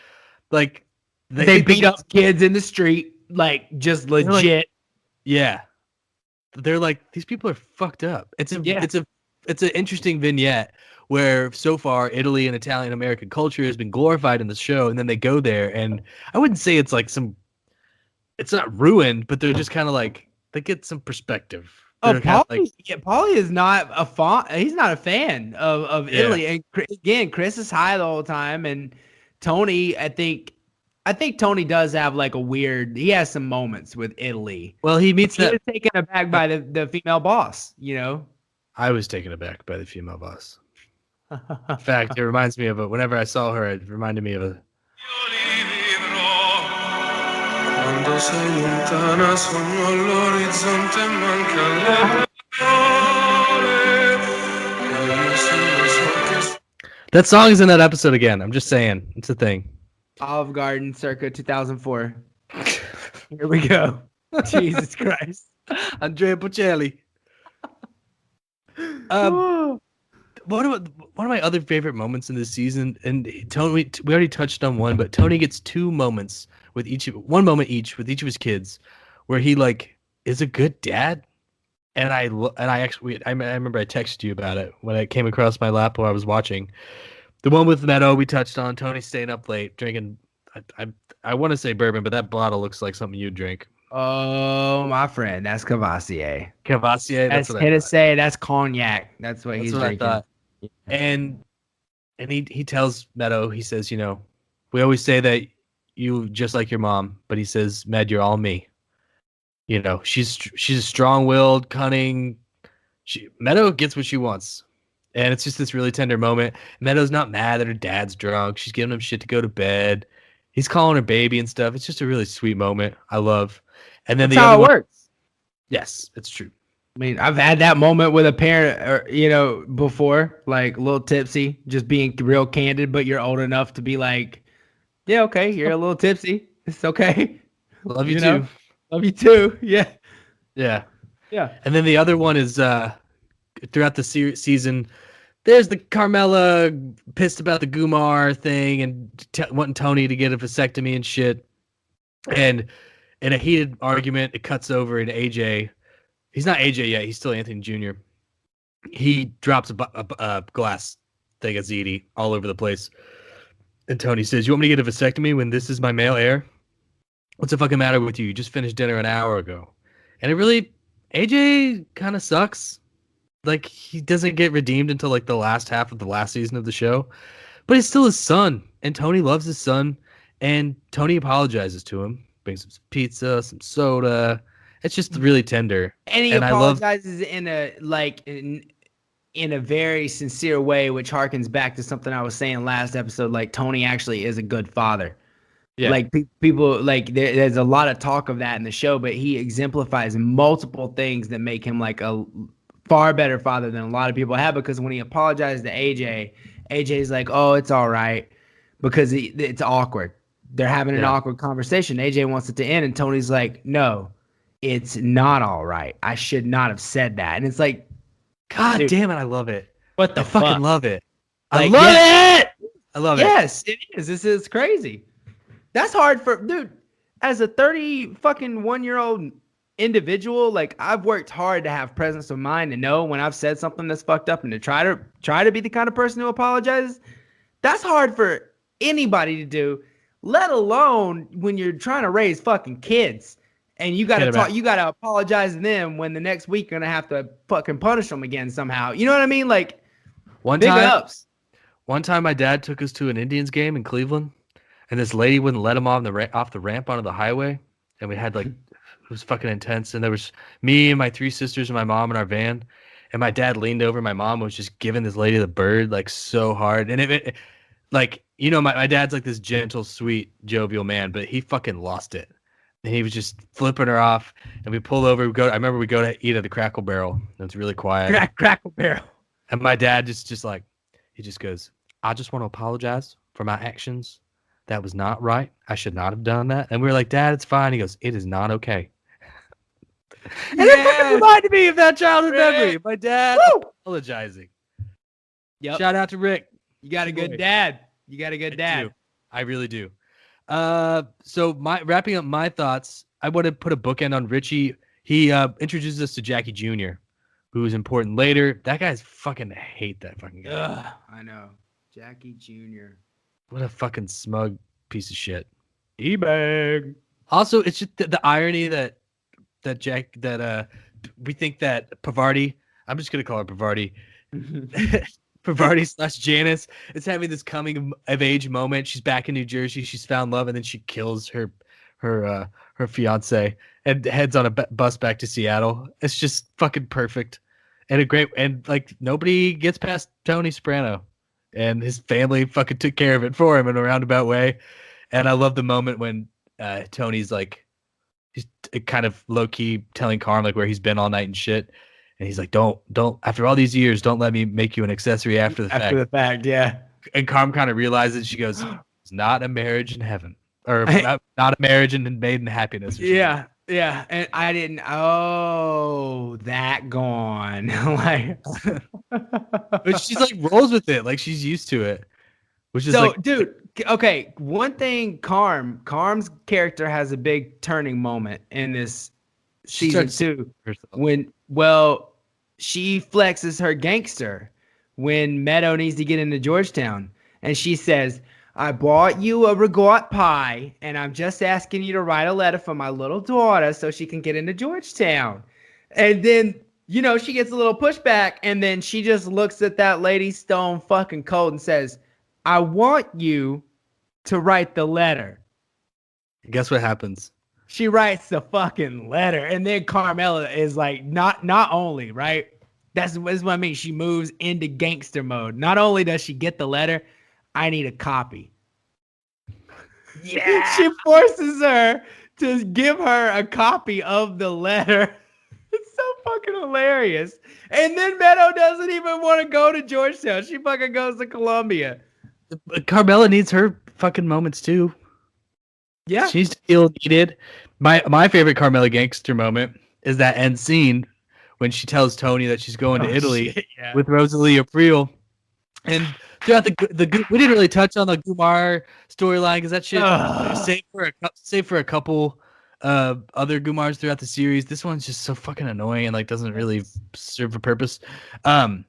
Like. They beat up kids in the street, like just legit. They're like, these people are fucked up. It's an interesting vignette where so far Italy and Italian American culture has been glorified in the show, and then they go there, and I wouldn't say it's like it's not ruined, but they're just kind of like they get some perspective. Oh, that are kind of like, Paulie. Yeah, Paulie is not a he's not a fan of yeah. Italy. And again, Chris is high the whole time, and Tony, I think Tony does have like a weird. He has some moments with Italy. Well, he But meets he that. was taken aback by the female boss. I was taken aback by the female boss. In fact, it reminds me of whenever I saw her, it reminded me of a. Quando sei lontana sogno all'orizzonte e manca le parole. E io solo so che That song is in that episode again. I'm just saying, it's a thing. Olive Garden, circa 2004. Here we go. Jesus Christ. Andrea Bocelli. Oh. One of my other favorite moments in this season, and Tony, we already touched on one, but Tony gets one moment each with each of his kids, where he like is a good dad, and I remember I texted you about it when it came across my lap while I was watching. The one with Meadow we touched on. Tony staying up late drinking. I want to say bourbon, but that bottle looks like something you'd drink. Oh, my friend, that's Cavassier. Cavassier. That's That's what I thought. Hennessy. That's cognac. That's what That's he's what drinking. I thought. And he tells Meadow, he says, we always say that you just like your mom, but he says, Med, you're all me. She's a strong-willed, cunning. Meadow gets what she wants. And it's just this really tender moment. Meadow's not mad that her dad's drunk. She's giving him shit to go to bed. He's calling her baby and stuff. It's just a really sweet moment. I love. And then That's the how other it one, works. yes, it's true. I mean, I've had that moment with a parent, before, like a little tipsy, just being real candid, but you're old enough to be like, yeah, okay, you're a little tipsy. It's okay. Love you You too. know? Love you too. Yeah. Yeah. Yeah. And then the other one is throughout the season, there's the Carmela pissed about the Gumar thing and wanting Tony to get a vasectomy and shit. And in a heated argument, it cuts over into AJ. He's not AJ yet. He's still Anthony Jr. He drops a glass thing of ZD all over the place. And Tony says, you want me to get a vasectomy when this is my male heir? What's the fucking matter with you? You just finished dinner an hour ago. And AJ kind of sucks. Like, he doesn't get redeemed until like the last half of the last season of the show. But he's still his son. And Tony loves his son. And Tony apologizes to him. Brings him some pizza, some soda. It's just really tender. And he apologizes in a very sincere way, which harkens back to something I was saying last episode. Like, Tony actually is a good father. Yeah. Like, people, like, there's a lot of talk of that in the show, but he exemplifies multiple things that make him like a far better father than a lot of people have. Because when he apologized to AJ's like, oh, it's all right, because it's awkward. They're having an awkward conversation. AJ wants it to end, and Tony's like, no, it's not all right. I should not have said that. And it's like, God damn it, I love it. What the fuck? I fucking love it. Like, I love it. I love it. Yes, it is. This is crazy. That's hard for dude. As a 31-year-old individual, like, I've worked hard to have presence of mind to know when I've said something that's fucked up and to try to be the kind of person who apologizes. That's hard for anybody to do, let alone when you're trying to raise fucking kids. And you gotta apologize to them when the next week you're gonna have to fucking punish them again somehow. You know what I mean? Like, one time my dad took us to an Indians game in Cleveland, and this lady wouldn't let him off the ramp onto the highway, and we had like, it was fucking intense. And there was me and my 3 sisters and my mom in our van, and my dad leaned over. My mom was just giving this lady the bird like so hard, and it like, my dad's like this gentle, sweet, jovial man, but he fucking lost it. And he was just flipping her off, and we pulled over. I remember we go to eat at the Crackle Barrel. It was really quiet. Crackle Barrel. And my dad just like, he just goes, I just want to apologize for my actions. That was not right. I should not have done that. And we were like, Dad, it's fine. He goes, it is not okay. And it fucking reminded me of that childhood memory. My dad apologizing. Yep. Shout out to Rick. You got a good dad. You got a good dad. I really do. So wrapping up my thoughts, I want to put a bookend on Richie. He introduces us to Jackie Jr., who is important later. That guy's fucking hate that fucking guy. Ugh, I know. Jackie Jr. What a fucking smug piece of shit. E-bag. Also, it's just the irony that we think that Pavardi, I'm just gonna call her Pavardi, Pavardi slash Janice is having this coming of age moment. She's back in New Jersey. She's found love, and then she kills her fiance and heads on a bus back to Seattle. It's just fucking perfect, and a great and like nobody gets past Tony Soprano, and his family fucking took care of it for him in a roundabout way. And I love the moment when Tony's like he's kind of low key telling Carm like where he's been all night and shit. And he's like, don't, after all these years, don't let me make you an accessory after the fact. After the fact, yeah. And Carm kind of realizes, she goes, it's not a marriage in heaven. Or not a marriage and made in happiness. Yeah, yeah. And I didn't, that gone. Like, but she's like rolls with it. Like she's used to it. Which is so, like, dude, okay. One thing, Carm's character has a big turning moment in this season 2 when, she flexes her gangster when Meadow needs to get into Georgetown. And she says, I bought you a regot pie, and I'm just asking you to write a letter for my little daughter so she can get into Georgetown. And then, she gets a little pushback, and then she just looks at that lady stone fucking cold and says, I want you to write the letter. Guess what happens? She writes the fucking letter, and then Carmela is like, not only, right? That's what I mean. She moves into gangster mode. Not only does she get the letter, I need a copy. Yeah. She forces her to give her a copy of the letter. It's so fucking hilarious. And then Meadow doesn't even want to go to Georgetown. She fucking goes to Columbia. Carmela needs her fucking moments too. Yeah. She's still needed. My favorite Carmela gangster moment is that end scene when she tells Tony that she's going to Italy with Rosalie April. And throughout we didn't really touch on the Gumar storyline because that shit save for a couple other Gumars throughout the series. This one's just so fucking annoying and like doesn't really serve a purpose. I'm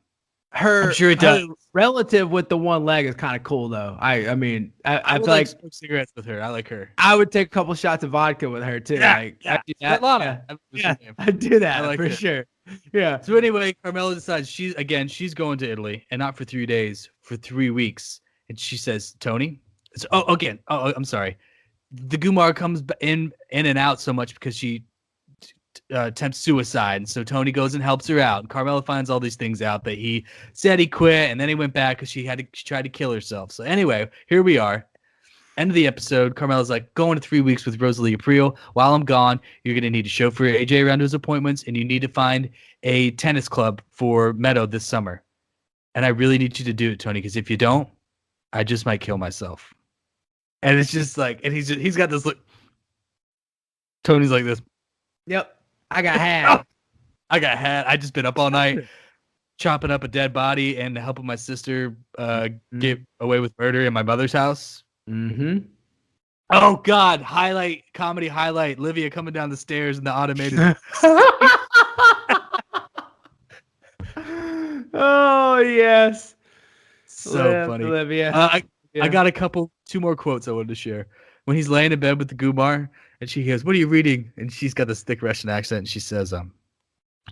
sure it does. Relative with the one leg is kind of cool though. I feel like smoke cigarettes with her. I like her. I would take a couple shots of vodka with her too. I do that for sure. Yeah. So anyway, Carmela decides she's going to Italy, and not for 3 days, for 3 weeks. And she says, Tony, I'm sorry. The Gumar comes in and out so much because she attempts suicide. And so Tony goes and helps her out. And Carmela finds all these things out that he said he quit, and then he went back because she tried to kill herself. So anyway, here we are. End of the episode. Carmela's like, going to 3 weeks with Rosalie April. While I'm gone, you're going to need to chauffeur AJ around to his appointments, and you need to find a tennis club for Meadow this summer. And I really need you to do it, Tony, because if you don't, I just might kill myself. And it's just like, and he's got this look. Tony's like this. Yep. I got had. I just been up all night chopping up a dead body and helping my sister get away with murder in my mother's house. Mm-hmm. Oh God! Comedy highlight. Livia coming down the stairs in the automated. Oh yes, so funny, Livia. I got two more quotes I wanted to share. When he's laying in bed with the Gumar, and she goes, "What are you reading?" And she's got this thick Russian accent, and she says,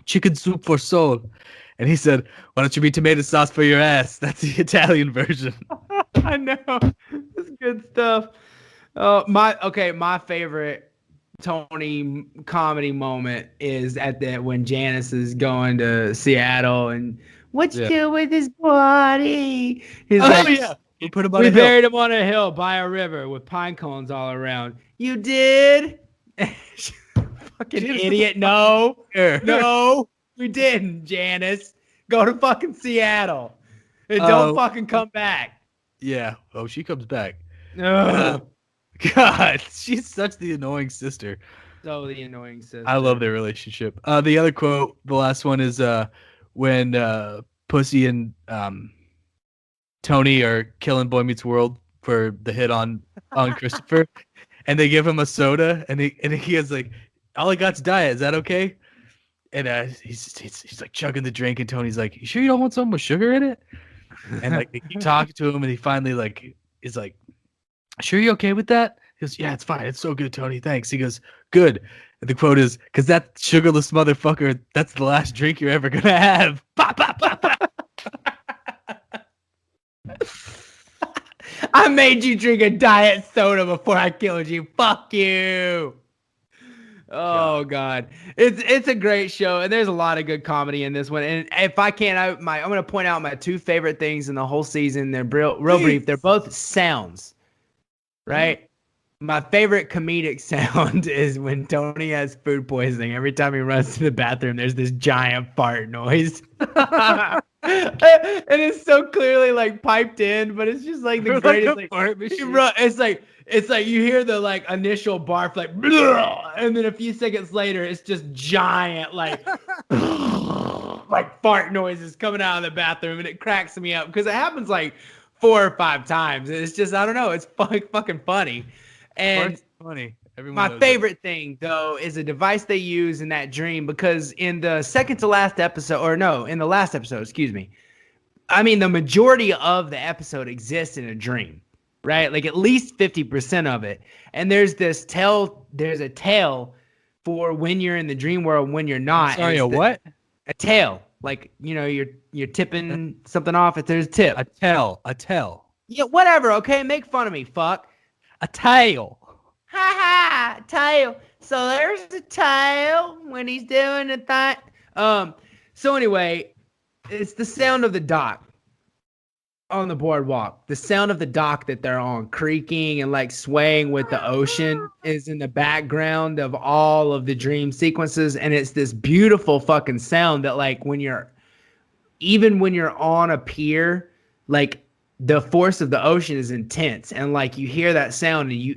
"Chicken soup for soul." And he said, "Why don't you be tomato sauce for your ass?" That's the Italian version. I know. It's good stuff. My favorite Tony comedy moment is when Janice is going to Seattle and what you do with his body? He's we put him we buried him on a hill by a river with pine cones all around. You did? Fucking idiot. No, we didn't, Janice. Go to fucking Seattle and don't fucking come back. Yeah. Oh, she comes back. No. God, she's such the annoying sister. So the annoying sister. I love their relationship. The other quote, the last one is when Pussy and Tony are killing Boy Meets World for the hit on Christopher, and they give him a soda, and he is like, "All I got's diet. Is that okay?" And he's like chugging the drink, and Tony's like, "You sure you don't want something with sugar in it?" And like they keep talking to him, and he finally like is like, "Sure you okay with that?" He goes, "Yeah, it's fine. It's so good, Tony. Thanks." He goes, "Good." The quote is, "Cause that sugarless motherfucker, that's the last drink you're ever gonna have." Pop, pop, pop, pop. I made you drink a diet soda before I killed you. Fuck you. Oh God, it's a great show, and there's a lot of good comedy in this one. And if I can, I'm gonna point out my two favorite things in the whole season. They're real brief. They're both sounds, right? My favorite comedic sound is when Tony has food poisoning. Every time he runs to the bathroom, there's this giant fart noise. And it's so clearly like piped in, but it's just like the greatest. Like fart machine. It's like you hear the like initial barf, like, and then a few seconds later, it's just giant like like fart noises coming out of the bathroom, and it cracks me up because it happens like 4 or 5 times. It's just, I don't know, it's fucking funny. And Fart's funny. Everyone my knows favorite thing though is a device they use in that dream, because in the second to last episode, or no, in the last episode, excuse me. I mean, the majority of the episode exists in a dream, right? Like at least 50% of it. And there's a tale for when you're in the dream world, when you're not. Sorry, what? A tale. Like, you know, you're tipping something off. If there's a tip. A tell. Yeah, whatever. Okay, make fun of me. Fuck. A tail. Ha ha. Tail. So there's a tail when he's doing the thing. So anyway, it's the sound of the dock on the boardwalk. The sound of the dock that they're on, creaking and like swaying with the ocean, is in the background of all of the dream sequences. And it's this beautiful fucking sound that, like, even when you're on a pier, like the force of the ocean is intense. And like you hear that sound and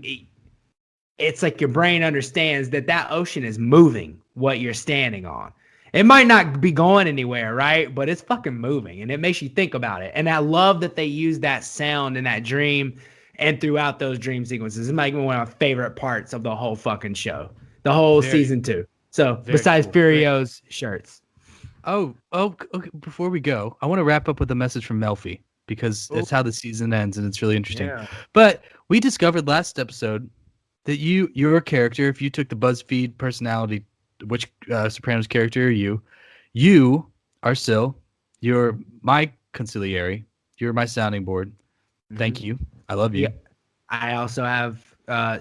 it's like your brain understands that ocean is moving what you're standing on. It might not be going anywhere, right? But it's fucking moving, and it makes you think about it. And I love that they use that sound in that dream and throughout those dream sequences. It's like one of my favorite parts of the whole fucking show, the whole season 2. So besides cool. Furio's shirts. Oh, okay. Before we go, I want to wrap up with a message from Melfi, because that's how the season ends, and it's really interesting. Yeah. But we discovered last episode that your character, if you took the BuzzFeed personality, which Sopranos character are you? You are Sil. You're my conciliary. You're my sounding board. Thank you. I love you. Yeah. I also have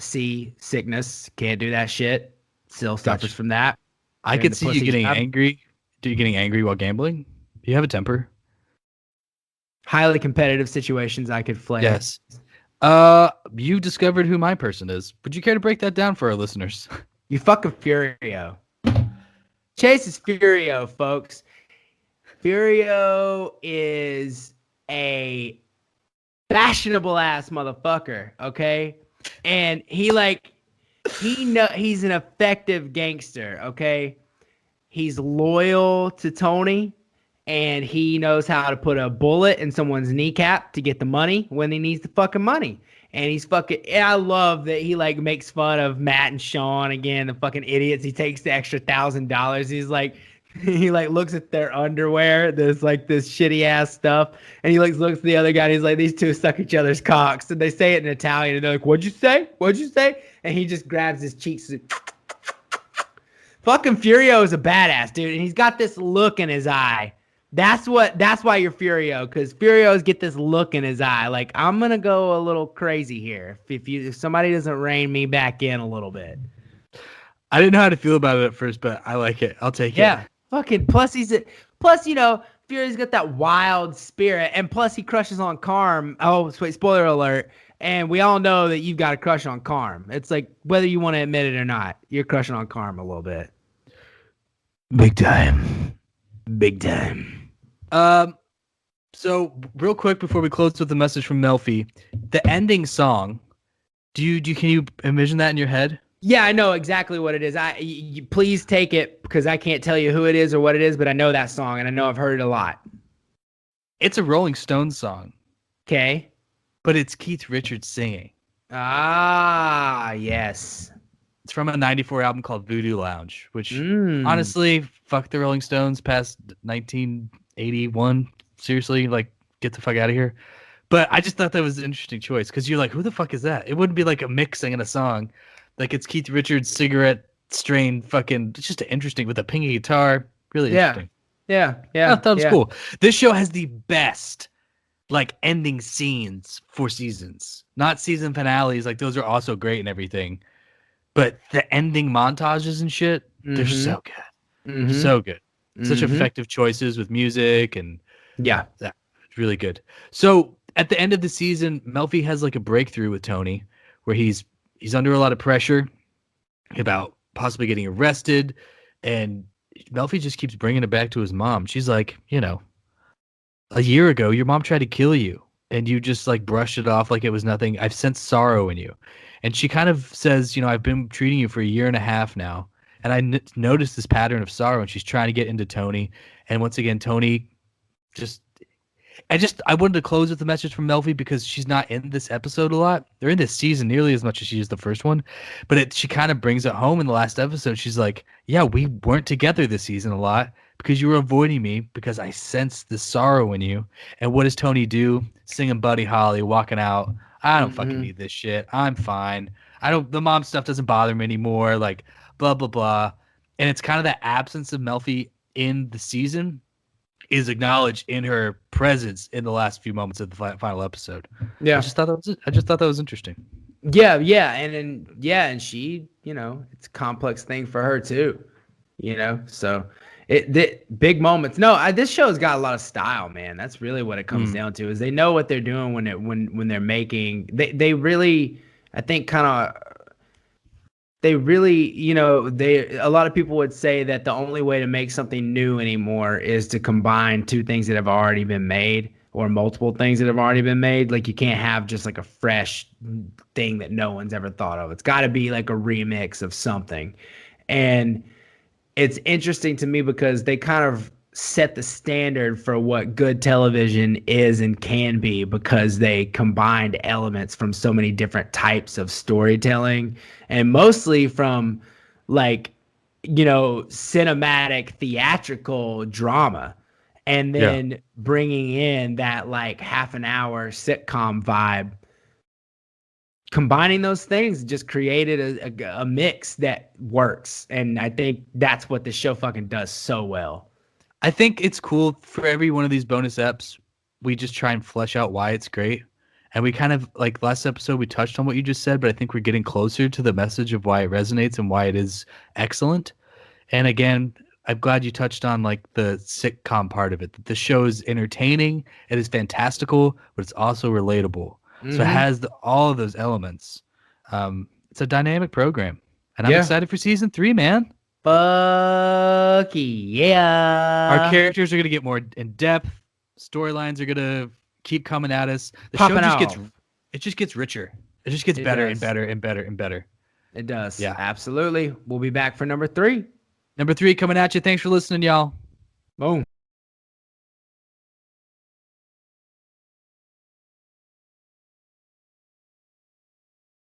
C, sickness. Can't do that shit. Sil suffers from that. I could see you getting angry. Do you getting angry while gambling? Do you have a temper? Highly competitive situations I could flare. Yes. You discovered who my person is. Would you care to break that down for our listeners? You fucking Furio. Chase is Furio, folks. Furio is a fashionable ass motherfucker, okay? And he's an effective gangster, okay? He's loyal to Tony, and he knows how to put a bullet in someone's kneecap to get the money when he needs the fucking money. And he's fucking, I love that he like makes fun of Matt and Sean again, the fucking idiots. He takes the extra $1,000. He's like, he like looks at their underwear. There's like this shitty ass stuff. And he like looks at the other guy and he's like, these two suck each other's cocks. And they say it in Italian and they're like, what'd you say? What'd you say? And he just grabs his cheeks. And fucking Furio is a badass, dude. And he's got this look in his eye. That's why you're Furio, because Furios get this look in his eye. Like, I'm going to go a little crazy here if somebody doesn't rein me back in a little bit. I didn't know how to feel about it at first, but I like it. I'll take it. Yeah. Fucking, plus, you know, Fury's got that wild spirit, and plus he crushes on Carm. Oh, wait, spoiler alert. And we all know that you've got a crush on Carm. It's like, whether you want to admit it or not, you're crushing on Carm a little bit. Big time. Big time. So real quick before we close with the message from Melfi, the ending song, can you envision that in your head? Yeah, I know exactly what it is. Please take it, because I can't tell you who it is or what it is, but I know that song and I know I've heard it a lot. It's a Rolling Stones song. Okay. But it's Keith Richards singing. Ah, yes. It's from a 94 album called Voodoo Lounge, which honestly, fuck the Rolling Stones past 1981. Seriously, like, get the fuck out of here. But I just thought that was an interesting choice, because you're like, who the fuck is that? It wouldn't be like a Mick singing a song. Like, it's Keith Richards' cigarette strained fucking, it's just interesting with a pingy guitar. Really Yeah. interesting. Yeah. I Yeah. thought it was yeah. cool. This show has the best like ending scenes for seasons, not season finales. Like those are also great and everything, but the ending montages and shit, they're Mm-hmm. so good, Mm-hmm. so good. Such Mm-hmm. effective choices with music and Yeah. that. It's really good. So at the end of the season, Melfi has like a breakthrough with Tony, where he's under a lot of pressure about possibly getting arrested, and Melfi just keeps bringing it back to his mom. She's like, a year ago, your mom tried to kill you, and you just like brushed it off like it was nothing. I've sensed sorrow in you. And she kind of says, I've been treating you for a year and a half now, and I noticed this pattern of sorrow, and she's trying to get into Tony. And once again, Tony just I wanted to close with the message from Melfi because she's not in this episode a lot. They're in this season nearly as much as she is the first one, but she kind of brings it home in the last episode. She's like, "Yeah, we weren't together this season a lot because you were avoiding me because I sensed the sorrow in you." And what does Tony do? Singing Buddy Holly, walking out. I don't fucking Mm-hmm. need this shit. I'm fine. I don't. The mom stuff doesn't bother me anymore. Like blah blah blah. And it's kind of that absence of Melfi in the season is acknowledged in her presence in the last few moments of the final episode. Yeah. I just thought that was interesting. Yeah. Yeah. And she, it's a complex thing for her too. So the big moments. No, this show's got a lot of style, man. That's really what it comes down to. Is they know what they're doing when they're making. They really, I think, kind of. They really, a lot of people would say that the only way to make something new anymore is to combine two things that have already been made or multiple things that have already been made. Like you can't have just like a fresh thing that no one's ever thought of. It's got to be like a remix of something. And it's interesting to me because they kind of set the standard for what good television is and can be because they combined elements from so many different types of storytelling and mostly from like cinematic theatrical drama and then bringing in that like half an hour sitcom vibe. Combining those things just created a mix that works. And I think that's what the show fucking does so well. I think it's cool for every one of these bonus eps. We just try and flesh out why it's great. And we kind of like last episode, we touched on what you just said, but I think we're getting closer to the message of why it resonates and why it is excellent. And again, I'm glad you touched on like the sitcom part of it. The show is entertaining, it is fantastical, but it's also relatable. So it has all of those elements. It's a dynamic program, and I'm excited for season 3, man. Fuck yeah. Our characters are gonna get more in depth. Storylines are gonna keep coming at us. The Popping show just off. gets richer. It just gets better and better and better and better. It does. Yeah, absolutely. We'll be back for number 3. Number 3 coming at you. Thanks for listening, y'all. Boom.